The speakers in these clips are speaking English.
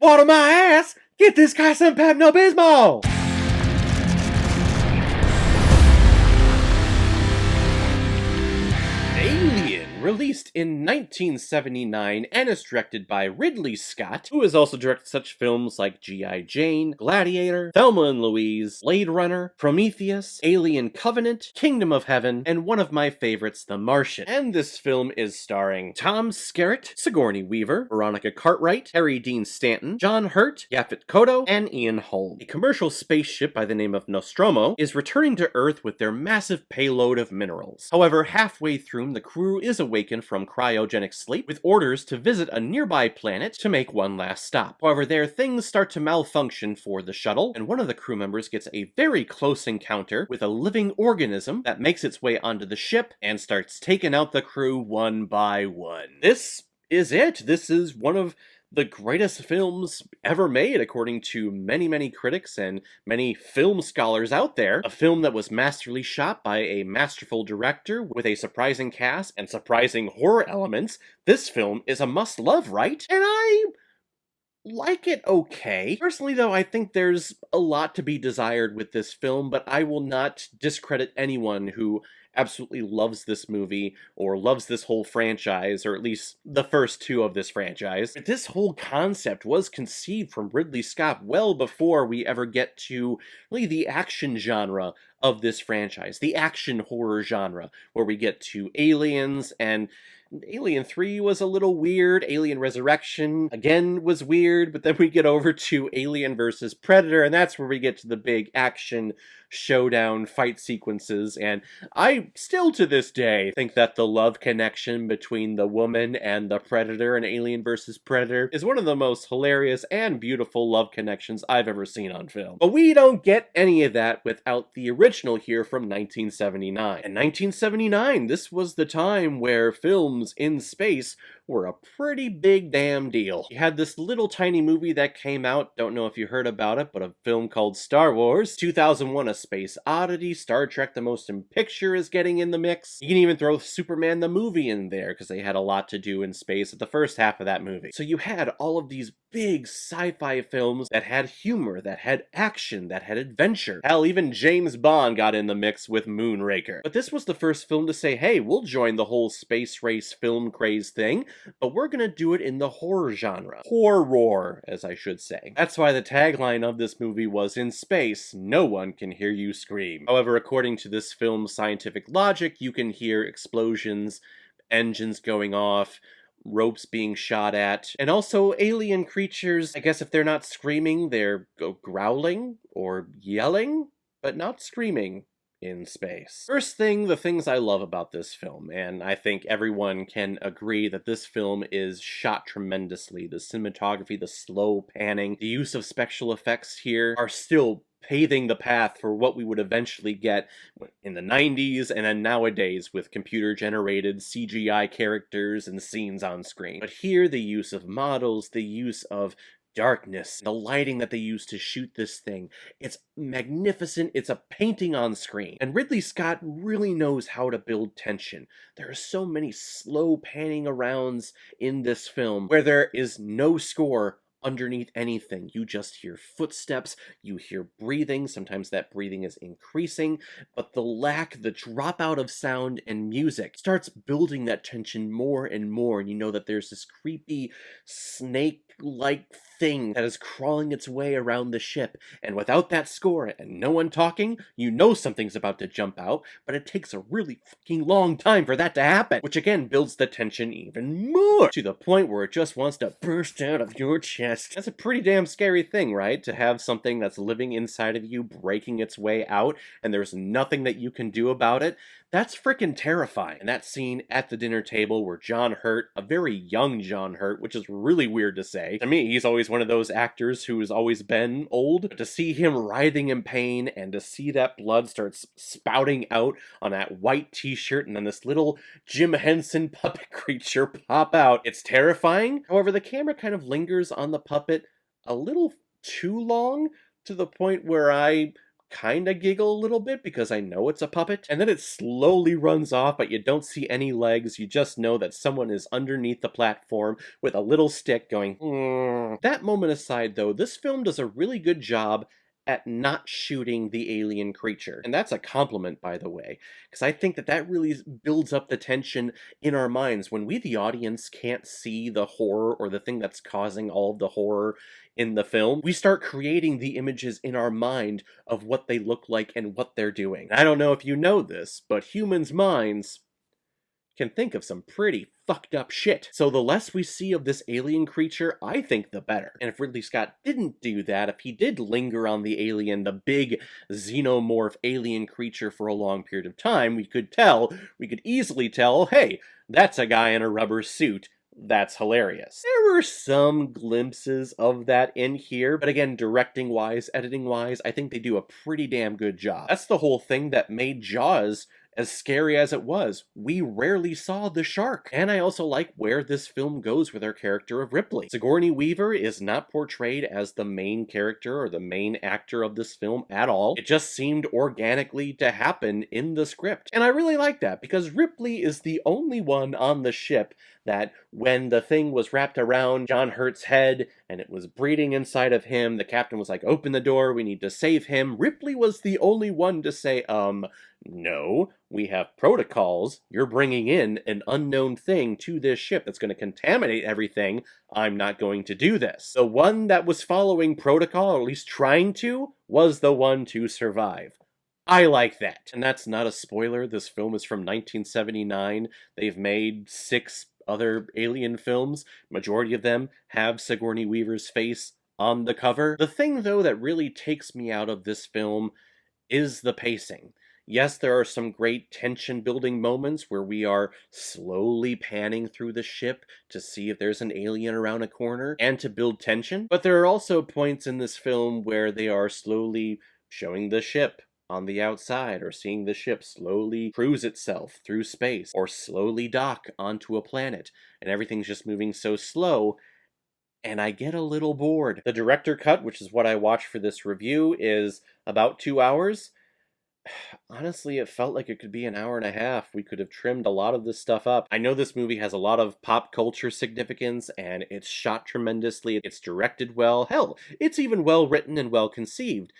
Water my ass! Get this guy some Pepto-Bismol! Alien, released in 1979 and is directed by Ridley Scott, who has also directed such films like G.I. Jane, Gladiator, Thelma and Louise, Blade Runner, Prometheus, Alien Covenant, Kingdom of Heaven, and one of my favorites, The Martian. And this film is starring Tom Skerritt, Sigourney Weaver, Veronica Cartwright, Harry Dean Stanton, John Hurt, Yaphet Kotto, and Ian Holm. A commercial spaceship by the name of Nostromo is returning to Earth with their massive payload of minerals. However, halfway through, the crew is awakened from cryogenic sleep with orders to visit a nearby planet to make one last stop. However, there things start to malfunction for the shuttle, and one of the crew members gets a very close encounter with a living organism that makes its way onto the ship and starts taking out the crew one by one. This is it. This is one of the greatest films ever made, according to many critics and many film scholars out there. A film that was masterly shot by a masterful director with a surprising cast and surprising horror elements. This film is a must-love, right? And I like it okay. Personally, though, I think there's a lot to be desired with this film, but I will not discredit anyone who absolutely loves this movie or loves this whole franchise, or at least the first two of this franchise. This whole concept was conceived from Ridley Scott well before we ever get to really the action genre of this franchise, the action horror genre, where we get to aliens, and Alien 3 was a little weird, Alien Resurrection again was weird, but then we get over to Alien vs. Predator, and that's where we get to the big action showdown fight sequences, and I still to this day think that the love connection between the woman and the Predator in Alien vs. Predator is one of the most hilarious and beautiful love connections I've ever seen on film. But we don't get any of that without the original here from 1979. In 1979, this was the time where films in space were a pretty big damn deal. You had this little tiny movie that came out, don't know if you heard about it, but a film called Star Wars, 2001 A Space Oddity, Star Trek The Motion Picture is getting in the mix. You can even throw Superman the movie in there, because they had a lot to do in space at the first half of that movie. So you had all of these big sci-fi films that had humor, that had action, that had adventure. Hell, even James Bond got in the mix with Moonraker. But this was the first film to say, hey, we'll join the whole space race film craze thing, but we're gonna do it in the horror genre. Horror, as I should say. That's why the tagline of this movie was, in space, no one can hear you scream. However, according to this film's scientific logic, you can hear explosions, engines going off, ropes being shot at, and also alien creatures. I guess if they're not screaming, they're growling or yelling, but not screaming in space. First thing, the things I love about this film, and I think everyone can agree that this film is shot tremendously. The cinematography, the slow panning, the use of special effects here are still paving the path for what we would eventually get in the 90s and then nowadays with computer-generated CGI characters and scenes on screen. But here, the use of models, the use of darkness, the lighting that they use to shoot this thing, it's magnificent. It's a painting on screen. And Ridley Scott really knows how to build tension. There are so many slow panning arounds in this film where there is no score underneath anything. You just hear footsteps, you hear breathing, sometimes that breathing is increasing, but the drop out of sound and music starts building that tension more and more, and you know that there's this creepy snake-like thing that is crawling its way around the ship, and without that score and no one talking, you know something's about to jump out, but it takes a really fucking long time for that to happen, which again builds the tension even more, to the point where it just wants to burst out of your chest. That's a pretty damn scary thing, right? To have something that's living inside of you breaking its way out, and there's nothing that you can do about it. That's freaking terrifying. And that scene at the dinner table where John Hurt, a very young John Hurt, which is really weird to say. To me, he's always one of those actors who has always been old. But to see him writhing in pain and to see that blood starts spouting out on that white t-shirt and then this little Jim Henson puppet creature pop out, it's terrifying. However, the camera kind of lingers on the puppet a little too long, to the point where I kinda giggle a little bit because I know it's a puppet, and then it slowly runs off, but you don't see any legs, you just know that someone is underneath the platform with a little stick going, "Mm." That moment aside, though, this film does a really good job at not shooting the alien creature. And that's a compliment, by the way, because I think that that really builds up the tension in our minds. When we, the audience, can't see the horror or the thing that's causing all of the horror in the film, we start creating the images in our mind of what they look like and what they're doing. I don't know if you know this, but humans' minds can think of some pretty fucked up shit. So the less we see of this alien creature, I think the better. And if Ridley Scott didn't do that, if he did linger on the alien, the big xenomorph alien creature for a long period of time, we could easily tell, hey, that's a guy in a rubber suit. That's hilarious. There were some glimpses of that in here, but again, directing-wise, editing-wise, I think they do a pretty damn good job. That's the whole thing that made Jaws as scary as it was. We rarely saw the shark. And I also like where this film goes with our character of Ripley. Sigourney Weaver is not portrayed as the main character or the main actor of this film at all. It just seemed organically to happen in the script. And I really like that because Ripley is the only one on the ship that when the thing was wrapped around John Hurt's head and it was breeding inside of him, the captain was like, open the door, we need to save him. Ripley was the only one to say, no, we have protocols. You're bringing in an unknown thing to this ship that's going to contaminate everything. I'm not going to do this. The one that was following protocol, or at least trying to, was the one to survive. I like that. And that's not a spoiler. This film is from 1979. They've made 6 other alien films. Majority of them have Sigourney Weaver's face on the cover. The thing, though, that really takes me out of this film is the pacing. Yes, there are some great tension-building moments where we are slowly panning through the ship to see if there's an alien around a corner and to build tension, but there are also points in this film where they are slowly showing the ship on the outside, or seeing the ship slowly cruise itself through space, or slowly dock onto a planet, and everything's just moving so slow, and I get a little bored. The director cut, which is what I watched for this review, is about 2 hours. Honestly, it felt like it could be an hour and a half. We could have trimmed a lot of this stuff up. I know this movie has a lot of pop culture significance, and it's shot tremendously, it's directed well, hell, it's even well written and well conceived.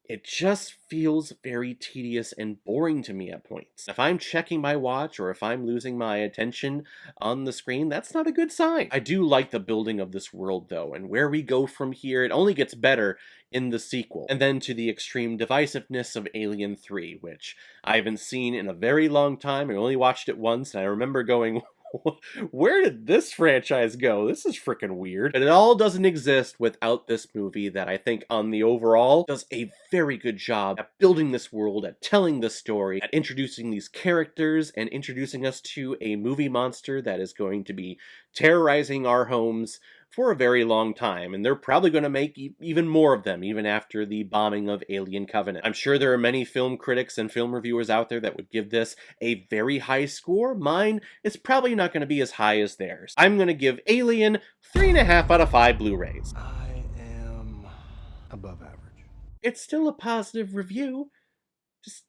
It just feels very tedious and boring to me at points. If I'm checking my watch or if I'm losing my attention on the screen, that's not a good sign. I do like the building of this world, though, and where we go from here, it only gets better in the sequel. And then to the extreme divisiveness of Alien 3, which I haven't seen in a very long time. I only watched it once, and I remember going, where did this franchise go? This is freaking weird. But it all doesn't exist without this movie that I think on the overall does a very good job at building this world, at telling the story, at introducing these characters, and introducing us to a movie monster that is going to be terrorizing our homes for a very long time, and they're probably going to make even more of them, even after the bombing of Alien Covenant. I'm sure there are many film critics and film reviewers out there that would give this a very high score. Mine is probably not going to be as high as theirs. I'm going to give Alien 3.5 out of 5 Blu-rays. I am above average. It's still a positive review. Just,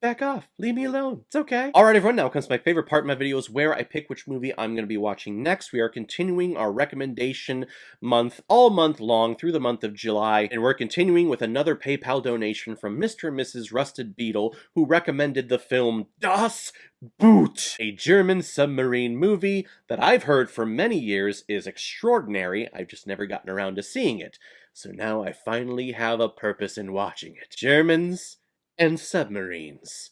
back off. Leave me alone. It's okay. Alright everyone, now comes my favorite part of my videos where I pick which movie I'm going to be watching next. We are continuing our recommendation month all month long through the month of July, and we're continuing with another PayPal donation from Mr. and Mrs. Rusted Beetle, who recommended the film Das Boot, a German submarine movie that I've heard for many years is extraordinary. I've just never gotten around to seeing it. So now I finally have a purpose in watching it. Germans and submarines.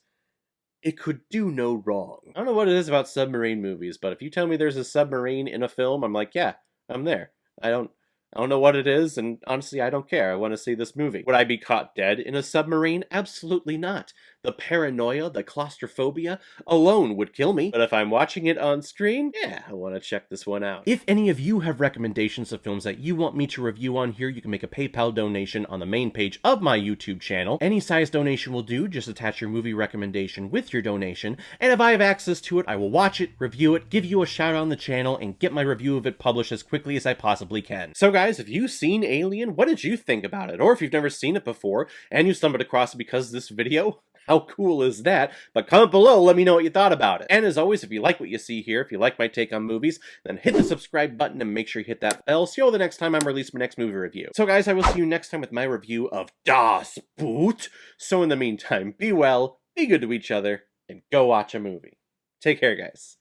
It could do no wrong. I don't know what it is about submarine movies, but if you tell me there's a submarine in a film, I'm like, yeah, I'm there. I don't know what it is, and honestly, I don't care. I want to see this movie. Would I be caught dead in a submarine? Absolutely not. The paranoia, the claustrophobia alone would kill me. But if I'm watching it on screen, yeah, I want to check this one out. If any of you have recommendations of films that you want me to review on here, you can make a PayPal donation on the main page of my YouTube channel. Any size donation will do, just attach your movie recommendation with your donation, and if I have access to it, I will watch it, review it, give you a shout out on the channel, and get my review of it published as quickly as I possibly can. So guys, if you've seen Alien, what did you think about it? Or if you've never seen it before, and you stumbled across it because of this video, how cool is that? But comment below, let me know what you thought about it. And as always, if you like what you see here, if you like my take on movies, then hit the subscribe button and make sure you hit that bell so you'll know the next time I'm releasing my next movie review. So guys, I will see you next time with my review of Das Boot. So in the meantime, be well, be good to each other, and go watch a movie. Take care, guys.